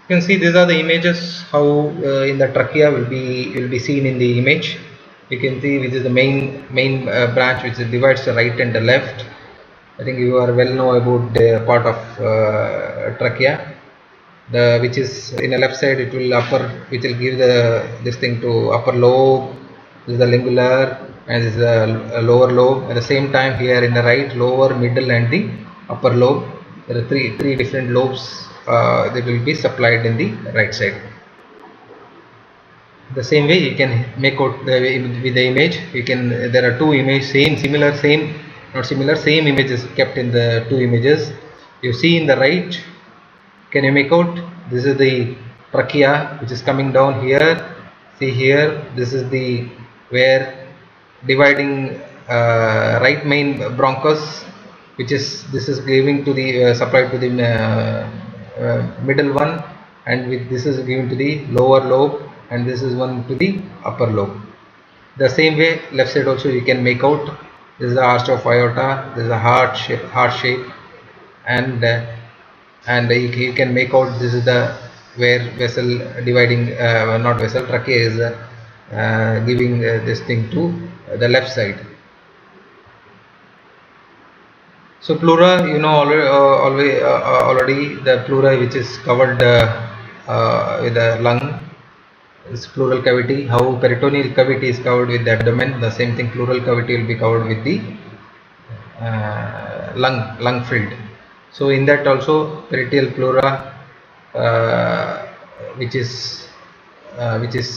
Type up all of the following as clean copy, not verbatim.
You can see these are the images how in the trachea will be seen in the image. You can see which is the main branch which divides the right and the left. I think you are well know about the part of trachea, the which is in the left side it will upper, which will give the this thing to upper lobe. This is the lingular and this is the lower lobe. At the same time here in the right, lower, middle and the upper lobe. There are three different lobes that will be supplied in the right side. The same way you can make out with the image. You can, there are two images, same images kept in the two images. You see in the right, can you make out? This is the trachea which is coming down here. See here, this is the where dividing right main bronchus, which is this is giving to the supply to the middle one, and with this is given to the lower lobe, and this is one to the upper lobe. The same way left side also you can make out. This is the arch of aorta, this is a heart shape, and you can make out this is the where vessel dividing not vessel, trachea is giving this thing to the left side. So pleura, you know already the pleura which is covered with the lung, this pleural cavity. How peritoneal cavity is covered with the abdomen, the same thing pleural cavity will be covered with the lung field. So in that also parietal pleura which is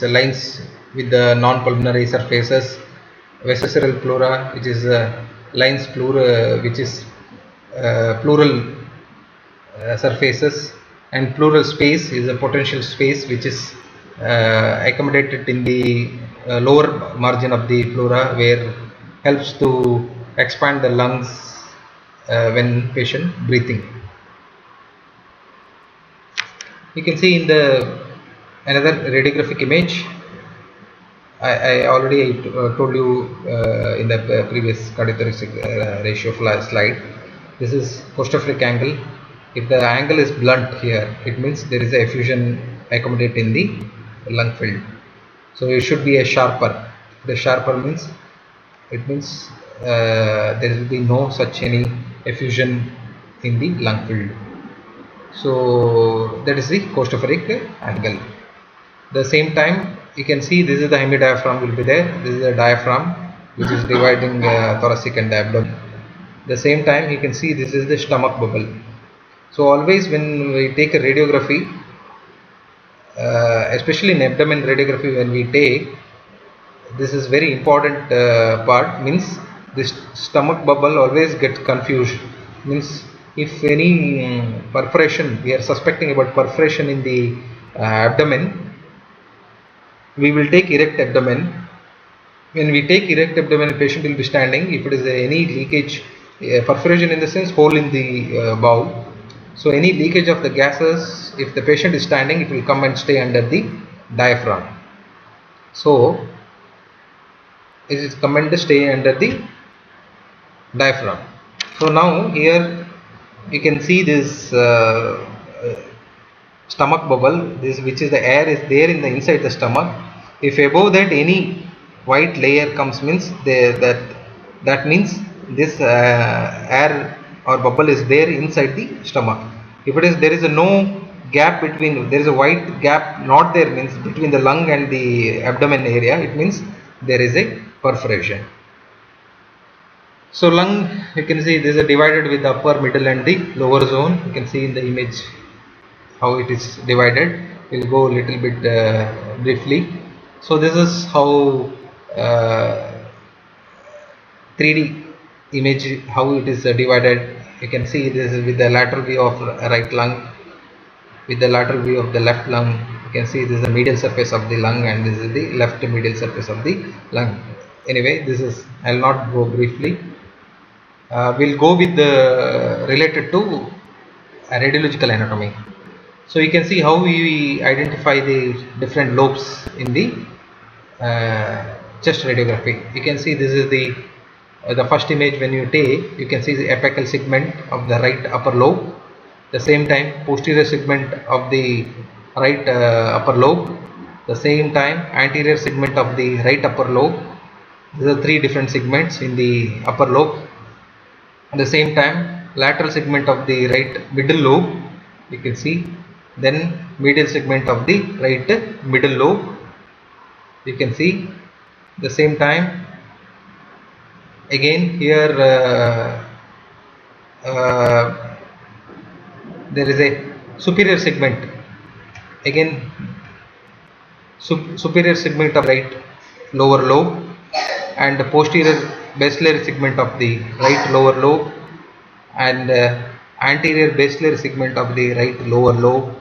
lines with the non-pulmonary surfaces, visceral pleura which is lines pleura which is pleural surfaces, and pleural space is a potential space which is accommodated in the lower margin of the pleura, where helps to expand the lungs when patient breathing. You can see in the another radiographic image. I already told you in the previous cardiothoracic ratio slide. This is postoperatic angle. If the angle is blunt here, it means there is a effusion accommodate in the lung field. So it should be a sharper. The sharper means it means there will be no such any effusion in the lung field. So that is the postoperatic angle. The same time you can see this is the hemidiaphragm will be there. This is the diaphragm which is dividing thoracic and the abdomen. The same time you can see this is the stomach bubble. So always when we take a radiography, especially in abdomen radiography, when we take, this is very important part, means this stomach bubble always gets confused. Means if any perforation, we are suspecting about perforation in the abdomen, we will take erect abdomen. When we take erect abdomen, the patient will be standing. If it is any leakage, perforation in the sense hole in the bowel, so any leakage of the gases, if the patient is standing, it will come and stay under the diaphragm. So it is come and stay under the diaphragm. So now here you can see this stomach bubble, this which is the air is there in the inside the stomach. If above that any white layer comes, means that means this air or bubble is there inside the stomach. If it is, there is no gap between, there is a white gap not there, means between the lung and the abdomen area, it means there is a perforation. So lung, you can see this is divided with the upper, middle and the lower zone. You can see in the image how it is divided. We'll go a little bit briefly. So this is how 3D image, how it is divided. You can see this is with the lateral view of right lung, with the lateral view of the left lung. You can see this is the medial surface of the lung, and this is the left medial surface of the lung. Anyway, this is, I will not go briefly. We'll go with the related to radiological anatomy. So you can see how we identify the different lobes in the chest radiography. You can see this is the first image. When you take, you can see the apical segment of the right upper lobe. The same time posterior segment of the right upper lobe. The same time anterior segment of the right upper lobe. These are three different segments in the upper lobe. At the same time lateral segment of the right middle lobe, you can see. Then medial segment of the right middle lobe, you can see. The same time again here there is a superior segment, again superior segment of right lower lobe, and the posterior basilar segment of the right lower lobe, and anterior basilar segment of the right lower lobe,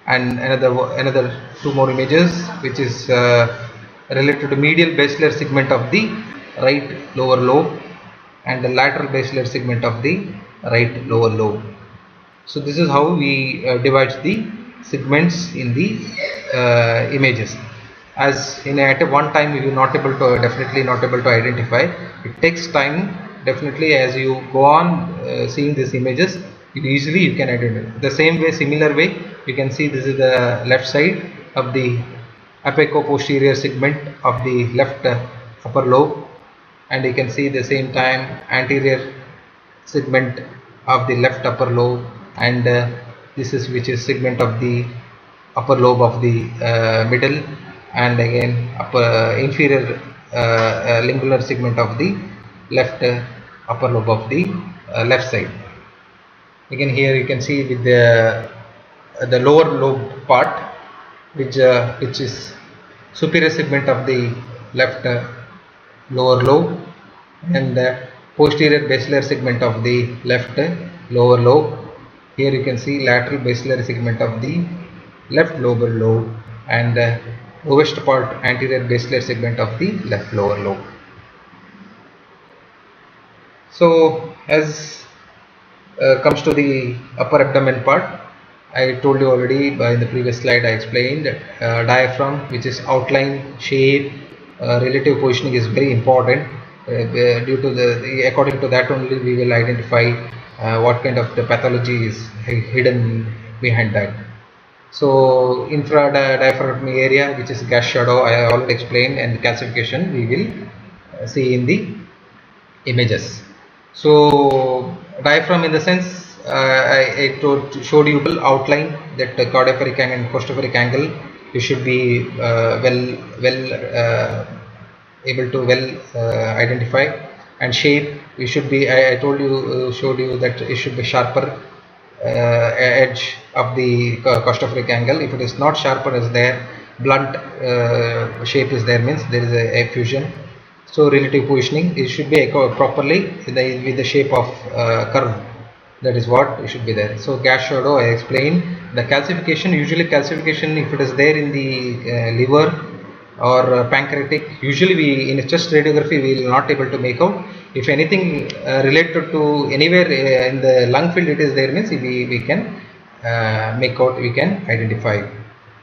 and another two more images which is related to medial basilar segment of the right lower lobe and the lateral basilar segment of the right lower lobe. So this is how we divide the segments in the images. As in at one time we will not able to definitely not able to identify. It takes time definitely. As you go on seeing these images, easily you can identify. The same way, similar way, you can see this is the left side of the apico-posterior segment of the left upper lobe, and you can see the same time anterior segment of the left upper lobe, and this is which is segment of the upper lobe of the middle, and again upper inferior lingular segment of the left upper lobe of the left side. Again here you can see with the lower lobe part, which is superior segment of the left lower lobe, and the posterior basilar segment of the left lower lobe. Here you can see lateral basilar segment of the left lower lobe, and lowest part anterior basilar segment of the left lower lobe. So as comes to the upper abdomen part, I told you already in the previous slide. I explained that diaphragm, which is outline, shape, relative positioning, is very important. Due to according to that only we will identify what kind of the pathology is hidden behind that. So infra diaphragmatic area, which is gas shadow, I already explained, and calcification we will see in the images. So diaphragm in the sense I showed you outline that the cardiapheric angle and costopheric angle you should be able to identify, and shape you should be I told you showed you that it should be sharper edge of the costopheric angle. If it is not sharper as there, blunt shape is there, means there is a fusion. So relative positioning, it should be properly with the shape of curve. That is what it should be there. So gas shadow I explained. The calcification, usually calcification if it is there in the liver or pancreatic, usually we in a chest radiography we will not able to make out. If anything related to anywhere in the lung field it is there, means we can make out, we can identify.